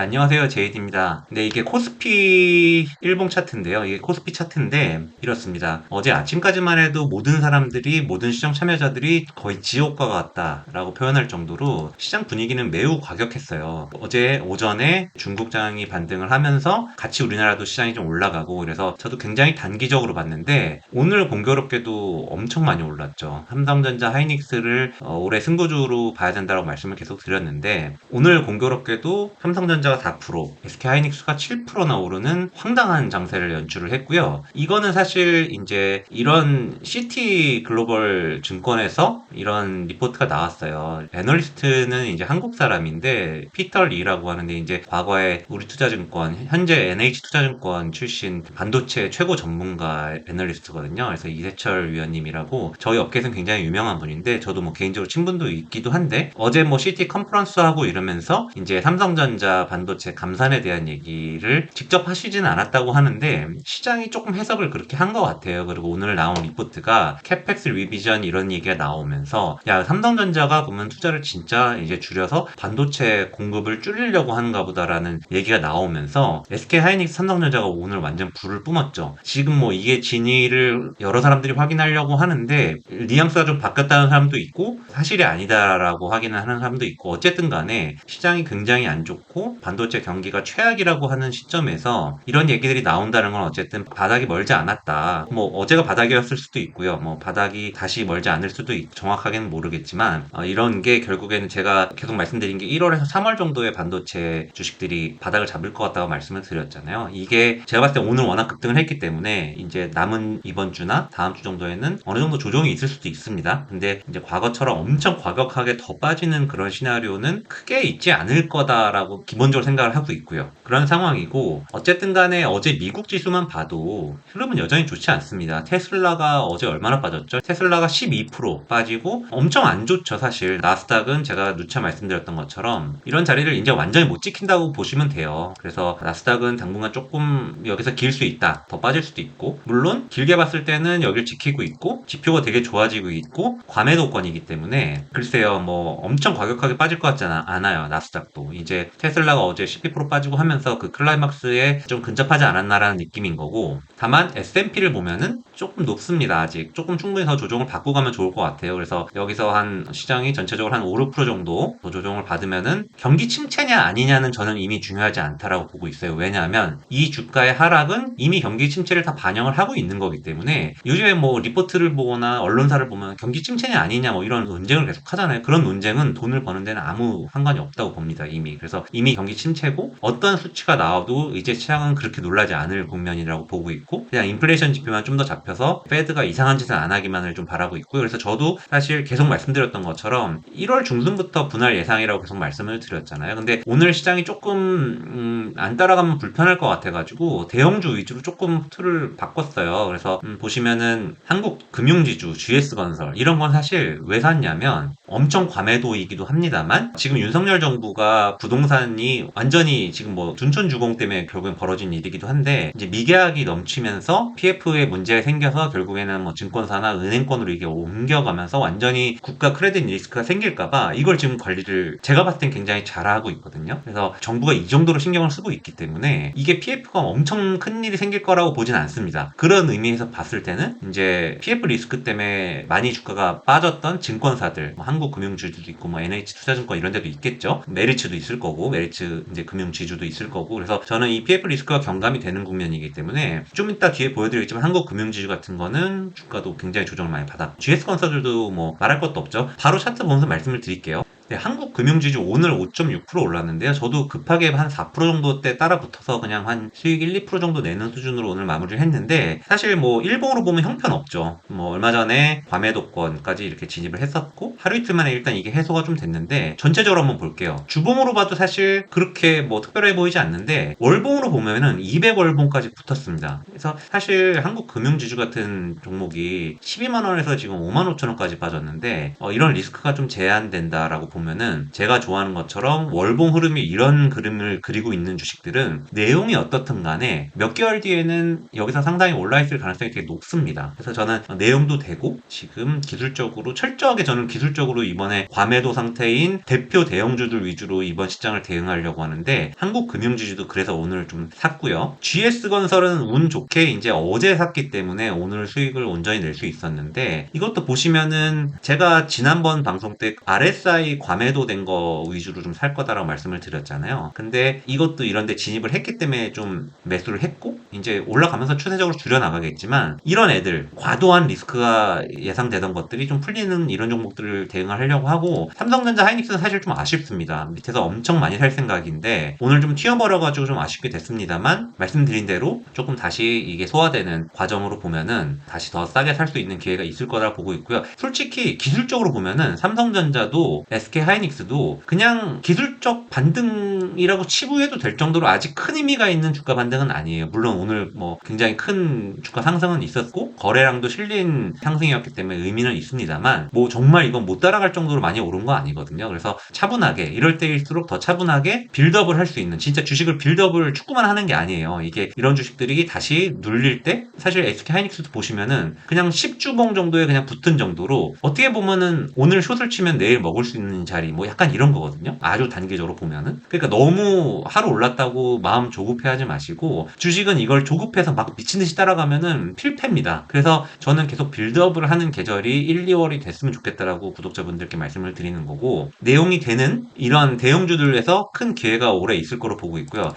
안녕하세요. 제이드입니다. 네, 이게 코스피 일봉 차트인데요. 이게 코스피 차트인데 이렇습니다. 어제 아침까지만 해도 모든 사람들이, 모든 시장 참여자들이 거의 지옥과 같다라고 표현할 정도로 시장 분위기는 매우 과격했어요. 어제 오전에 중국장이 반등을 하면서 같이 우리나라도 시장이 좀 올라가고, 그래서 저도 굉장히 단기적으로 봤는데 오늘 공교롭게도 엄청 많이 올랐죠. 삼성전자, 하이닉스를 올해 승부주로 봐야 된다고 말씀을 계속 드렸는데, 오늘 공교롭게도 삼성전자가 4%, SK하이닉스가 7%나 오르는 황당한 장세를 연출을 했고요. 이거는 사실 이제 이런 CT 글로벌 증권에서 이런 리포트가 나왔어요. 애널리스트는 이제 한국 사람인데 피터 리라고 하는데, 이제 과거에 우리투자증권, 현재 NH투자증권 출신 반도체 최고 전문가 애널리스트거든요. 그래서 이세철 위원님이라고 저희 업계에서는 굉장히 유명한 분인데, 저도 뭐 개인적으로 친분도 있기도 한데, 어제 뭐 CT 컨퍼런스 하고 이러면서 이제 삼성전자 반도체 감산에 대한 얘기를 직접 하시진 않았다고 하는데 시장이 조금 해석을 그렇게 한 것 같아요. 그리고 오늘 나온 리포트가 캐펙스 리비전 이런 얘기가 나오면서, 야, 삼성전자가 그러면 투자를 진짜 이제 줄여서 반도체 공급을 줄이려고 하는가 보다라는 얘기가 나오면서 SK 하이닉스, 삼성전자가 오늘 완전 불을 뿜었죠. 지금 뭐 이게 진위를 여러 사람들이 확인하려고 하는데 뉘앙스가 좀 바뀌었다는 사람도 있고 사실이 아니다라고 확인을 하는 사람도 있고, 어쨌든 간에 시장이 굉장히 안 좋고 반도체 경기가 최악이라고 하는 시점에서 이런 얘기들이 나온다는 건 어쨌든 바닥이 멀지 않았다. 뭐 어제가 바닥이었을 수도 있고요. 뭐 바닥이 다시 멀지 않을 수도 정확하게는 모르겠지만, 이런 게 결국에는 제가 계속 말씀드린 게 1월에서 3월 정도의 반도체 주식들이 바닥을 잡을 것 같다고 말씀을 드렸잖아요. 이게 제가 봤을 때 오늘 워낙 급등을 했기 때문에 이제 남은 이번 주나 다음 주 정도에는 어느 정도 조정이 있을 수도 있습니다. 근데 이제 과거처럼 엄청 과격하게 더 빠지는 그런 시나리오는 크게 있지 않을 거다라고 기본적으로 생각을 하고 있고요. 그런 상황이고, 어쨌든 간에 어제 미국 지수만 봐도 흐름은 여전히 좋지 않습니다. 테슬라가 어제 얼마나 빠졌죠? 테슬라가 12% 빠지고 엄청 안 좋죠, 사실. 나스닥은 제가 누차 말씀드렸던 것처럼 이런 자리를 이제 완전히 못 지킨다고 보시면 돼요. 그래서 나스닥은 당분간 조금 여기서 길 수 있다. 더 빠질 수도 있고, 물론 길게 봤을 때는 여기를 지키고 있고 지표가 되게 좋아지고 있고 과매도권이기 때문에 글쎄요, 뭐 엄청 과격하게 빠질 것 같지 않아요. 나스닥도 이제 테슬라가 어제 12% 빠지고 하면서 그 클라이막스에 좀 근접하지 않았나라는 느낌인 거고, 다만 S&P를 보면은 조금 높습니다. 아직 조금 충분히 더 조정을 받고 가면 좋을 것 같아요. 그래서 여기서 한 시장이 전체적으로 한 5, 6% 정도 더 조정을 받으면은 경기 침체냐 아니냐는 저는 이미 중요하지 않다라고 보고 있어요. 왜냐하면 이 주가의 하락은 이미 경기 침체를 다 반영을 하고 있는 거기 때문에, 요즘에 뭐 리포트를 보거나 언론사를 보면 경기 침체냐 아니냐 뭐 이런 논쟁을 계속 하잖아요. 그런 논쟁은 돈을 버는 데는 아무 상관이 없다고 봅니다, 이미. 그래서 이미 경기 침체고 어떤 수치가 나와도 이제 시장은 그렇게 놀라지 않을 국면이라고 보고 있고, 그냥 인플레이션 지표만 좀 더 잡혀서 페드가 이상한 짓을 안 하기만을 좀 바라고 있고요. 그래서 저도 사실 계속 말씀드렸던 것처럼 1월 중순부터 분할 예상이라고 계속 말씀을 드렸잖아요. 근데 오늘 시장이 조금 안 따라가면 불편할 것 같아가지고 대형주 위주로 조금 틀을 바꿨어요. 그래서 보시면은 한국 금융지주, GS건설 이런 건 사실 왜 샀냐면 엄청 과매도이기도 합니다만, 지금 윤석열 정부가 부동산이 완전히 지금 뭐 둔촌주공 때문에 결국엔 벌어진 일이기도 한데, 이제 미계약이 넘치면서 PF에 문제가 생겨서 결국에는 뭐 증권사나 은행권으로 이게 옮겨가면서 완전히 국가 크레딧 리스크가 생길까봐 이걸 지금 관리를 제가 봤을 땐 굉장히 잘하고 있거든요. 그래서 정부가 이 정도로 신경을 쓰고 있기 때문에 이게 PF가 엄청 큰 일이 생길 거라고 보진 않습니다. 그런 의미에서 봤을 때는 이제 PF 리스크 때문에 많이 주가가 빠졌던 증권사들, 뭐 한국금융지주도 있고 뭐 NH투자증권 이런 데도 있겠죠. 메리츠도 있을 거고, 메리츠 이제 금융지주도 있을 거고, 그래서 저는 이 PF 리스크가 경감이 되는 국면이기 때문에 좀 이따 뒤에 보여드리겠지만 한국금융지주 같은 거는 주가도 굉장히 조정을 많이 받아. GS건설들도 뭐 말할 것도 없죠. 바로 차트 보면서 말씀을 드릴게요. 네, 한국 금융지주 오늘 5.6% 올랐는데요. 저도 급하게 한 4% 정도 때 따라 붙어서 그냥 한 수익 1, 2% 정도 내는 수준으로 오늘 마무리를 했는데, 사실 뭐 일봉으로 보면 형편없죠. 뭐 얼마 전에 과매도권까지 이렇게 진입을 했었고 하루 이틀 만에 일단 이게 해소가 좀 됐는데, 전체적으로 한번 볼게요. 주봉으로 봐도 사실 그렇게 뭐 특별해 보이지 않는데 월봉으로 보면은 200월봉까지 붙었습니다. 그래서 사실 한국 금융지주 같은 종목이 12만 원에서 지금 5만 5천 원까지 빠졌는데, 이런 리스크가 좀 제한된다라고 봅니다. 보면은 제가 좋아하는 것처럼 월봉 흐름이 이런 그림을 그리고 있는 주식들은 내용이 어떻든 간에 몇 개월 뒤에는 여기서 상당히 올라있을 가능성이 되게 높습니다. 그래서 저는 내용도 되고 지금 기술적으로 철저하게 저는 기술적으로 이번에 과매도 상태인 대표 대형주들 위주로 이번 시장을 대응하려고 하는데 한국 금융지주도 그래서 오늘 좀 샀고요. GS건설은 운 좋게 이제 어제 샀기 때문에 오늘 수익을 온전히 낼 수 있었는데 이것도 보시면은 제가 지난번 방송 때 RSI 과매도 된 거 위주로 좀 살 거다라고 말씀을 드렸잖아요. 근데 이것도 이런데 진입을 했기 때문에 좀 매수를 했고 이제 올라가면서 추세적으로 줄여나가겠지만 이런 애들 과도한 리스크가 예상되던 것들이 좀 풀리는 이런 종목들을 대응하려고 하고 삼성전자 하이닉스는 사실 좀 아쉽습니다. 밑에서 엄청 많이 살 생각인데 오늘 좀 튀어버려가지고 좀 아쉽게 됐습니다만 말씀드린 대로 조금 다시 이게 소화되는 과정으로 보면은 다시 더 싸게 살 수 있는 기회가 있을 거라 보고 있고요. 솔직히 기술적으로 보면은 삼성전자도 SK 하이닉스도 그냥 기술적 반등이라고 치부해도 될 정도로 아직 큰 의미가 있는 주가 반등은 아니에요. 물론 오늘 뭐 굉장히 큰 주가 상승은 있었고 거래량도 실린 상승이었기 때문에 의미는 있습니다만 뭐 정말 이건 못 따라갈 정도로 많이 오른 거 아니거든요. 그래서 차분하게 이럴 때일수록 더 차분하게 빌드업을 할 수 있는 진짜 주식을 빌드업을 축구만 하는 게 아니에요. 이게 이런 주식들이 다시 눌릴 때 사실 SK 하이닉스도 보시면은 그냥 10주봉 정도에 그냥 붙은 정도로 어떻게 보면은 오늘 숏을 치면 내일 먹을 수 있는 자리 뭐 약간 이런 거거든요. 아주 단기적으로 보면은 그러니까 너무 하루 올랐다고 마음 조급해하지 마시고 주식은 이걸 조급해서 막 미친 듯이 따라가면은 필패입니다. 그래서 저는 계속 빌드업을 하는 계절이 1, 2월이 됐으면 좋겠다라고 구독자분들께 말씀을 드리는 거고 내용이 되는 이런 대형주들에서 큰 기회가 올해 있을 거로 보고 있고요.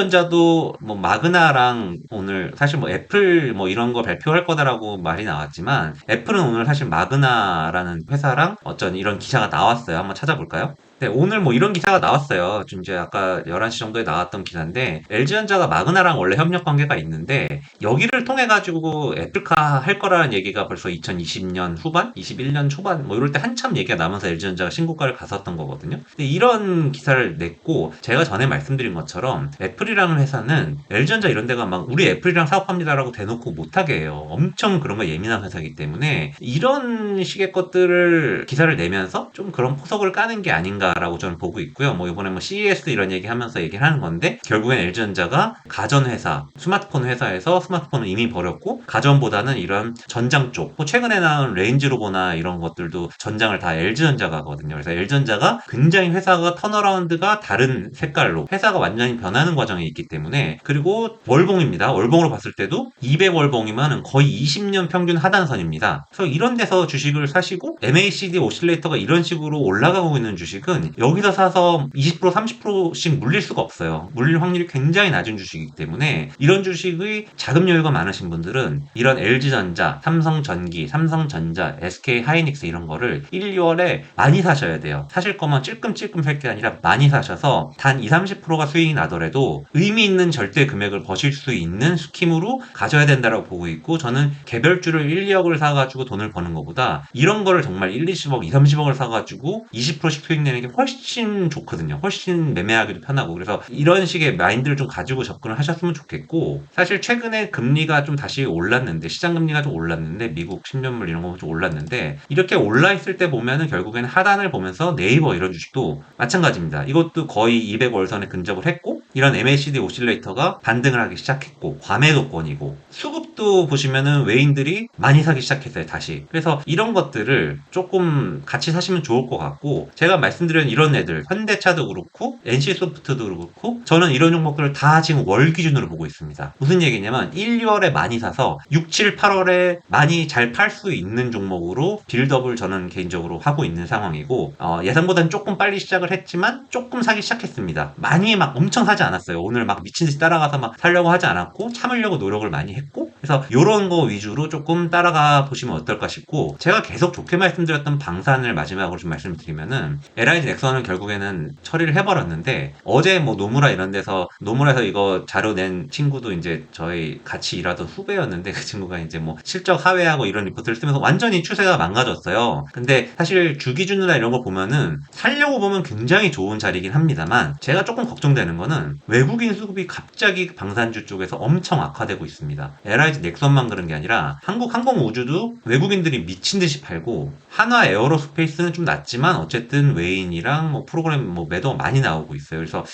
LG전자도 뭐 마그나랑 오늘 사실 뭐 애플 뭐 이런 거 발표할 거다라고 말이 나왔지만 애플은 오늘 사실 마그나라는 회사랑 어쩐 이런 기사가 나왔어요. 한번 찾아볼까요? 네, 오늘 뭐 이런 기사가 나왔어요. 좀 이제 아까 11시 정도에 나왔던 기사인데 LG전자가 마그나랑 원래 협력 관계가 있는데 여기를 통해 가지고 애플카 할 거라는 얘기가 벌써 2020년 후반, 21년 초반 뭐 이럴 때 한참 얘기가 나면서 LG전자가 신고가를 갔었던 거거든요. 근데 이런 기사를 냈고 제가 전에 말씀드린 것처럼 애플이라는 회사는 LG전자 이런 데가 막 우리 애플이랑 사업합니다라고 대놓고 못하게 해요. 엄청 그런 거 예민한 회사이기 때문에 이런 식의 것들을 기사를 내면서 좀 그런 포석을 까는 게 아닌가라고 저는 보고 있고요. 뭐 이번에 뭐 CES 이런 얘기 하면서 얘기를 하는 건데 결국엔 LG전자가 가전회사, 스마트폰 회사에서 스마트폰을 이미 버렸고 가전보다는 이런 전장 쪽, 뭐 최근에 나온 레인지로버나 이런 것들도 전장을 다 LG전자가 하거든요. 그래서 LG전자가 굉장히 회사가 턴어라운드가 다른 색깔로 회사가 완전히 변하는 과정에 있기 때문에 그리고 월봉입니다. 월봉으로 봤을 때도 200월봉이면 거의 20년 평균 하단선입니다. 그래서 이런 데서 주식을 사시고 MACD 오실레이터가 이런 식으로 올라가고 있는 주식은 여기서 사서 20% 30%씩 물릴 수가 없어요. 물릴 확률이 굉장히 낮은 주식이기 때문에 이런 주식의 자금 여유가 많으신 분들은 이런 LG전자, 삼성전기, 삼성전자, SK 하이닉스 이런 거를 1, 2월에 많이 사셔야 돼요. 사실 거면 찔끔찔끔 살 게 아니라 많이 사셔서 단 20, 30%가 수익이 나더라도 의미 있는 절대 금액을 버실 수 있는 스킴으로 가져야 된다고 보고 있고 저는 개별주를 1, 2억을 사가지고 돈을 버는 것보다 이런 거를 정말 1, 20억, 2, 30억을 사가지고 20%씩 수익 내는 게 훨씬 좋거든요. 훨씬 매매하기도 편하고 그래서 이런 식의 마인드를 좀 가지고 접근을 하셨으면 좋겠고 사실 최근에 금리가 좀 다시 올랐는데 시장 금리가 좀 올랐는데 미국 10년물 이런 거 좀 올랐는데 이렇게 올라 있을 때 보면은 결국에는 하단을 보면서 네이버 이런 주식도 마찬가지입니다. 이것도 거의 200월선에 근접을 했고 이런 MACD 오실레이터가 반등을 하기 시작했고 과매도권이고 수급도 보시면은 외인들이 많이 사기 시작했어요 다시. 그래서 이런 것들을 조금 같이 사시면 좋을 것 같고 제가 말씀드린 이런 애들 현대차도 그렇고 NC소프트도 그렇고 저는 이런 종목들을 다 지금 월 기준으로 보고 있습니다. 무슨 얘기냐면 1, 2월에 많이 사서 6, 7, 8월에 많이 잘 팔 수 있는 종목으로 빌드업을 저는 개인적으로 하고 있는 상황이고 예상보다는 조금 빨리 시작을 했지만 조금 사기 시작했습니다. 많이 막 엄청 사지 않았어요. 오늘 막 미친듯이 따라가서 막 사려고 하지 않았고 참으려고 노력을 많이 했고 그래서 이런 거 위주로 조금 따라가 보시면 어떨까 싶고 제가 계속 좋게 말씀드렸던 방산을 마지막으로 좀 말씀드리면은 LIG 넥슨은 결국에는 처리를 해버렸는데 어제 뭐 노무라 이런 데서 노무라에서 이거 자료 낸 친구도 이제 저희 같이 일하던 후배였는데 그 친구가 이제 뭐 실적 하회하고 이런 리포트를 쓰면서 완전히 추세가 망가졌어요. 근데 사실 주기준이나 이런 거 보면은 살려고 보면 굉장히 좋은 자리긴 합니다만 제가 조금 걱정되는 거는 외국인 수급이 갑자기 방산주 쪽에서 엄청 악화되고 있습니다. 엔터프라이즈 넥선만 그런 게 아니라 한국 항공우주도 외국인들이 미친 듯이 팔고, 한화 에어로스페이스는 좀 낮지만 어쨌든 외인이랑 뭐 프로그램 뭐 매도가 많이 나오고 있어요. 그래서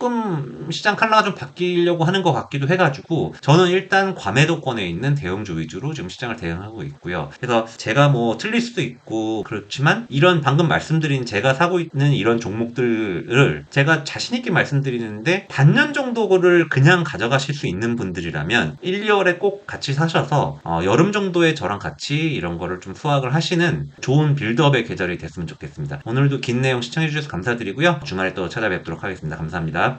조금 시장 칼라가 좀 바뀌려고 하는 것 같기도 해가지고, 저는 일단 과매도권에 있는 대형주 위주로 지금 시장을 대응하고 있고요. 그래서 제가 뭐 틀릴 수도 있고 그렇지만, 이런 방금 말씀드린 제가 사고 있는 이런 종목들을 제가 자신 있게 말씀드리는데, 반년 정도를 그냥 가져가실 수 있는 분들이라면 1, 2월에 꼭 같이 사셔서 여름 정도에 저랑 같이 이런 거를 좀 수확을 하시는 좋은 빌드업의 계절이 됐으면 좋겠습니다. 오늘도 긴 내용 시청해 주셔서 감사드리고요. 주말에 또 찾아뵙도록 하겠습니다. 감사합니다.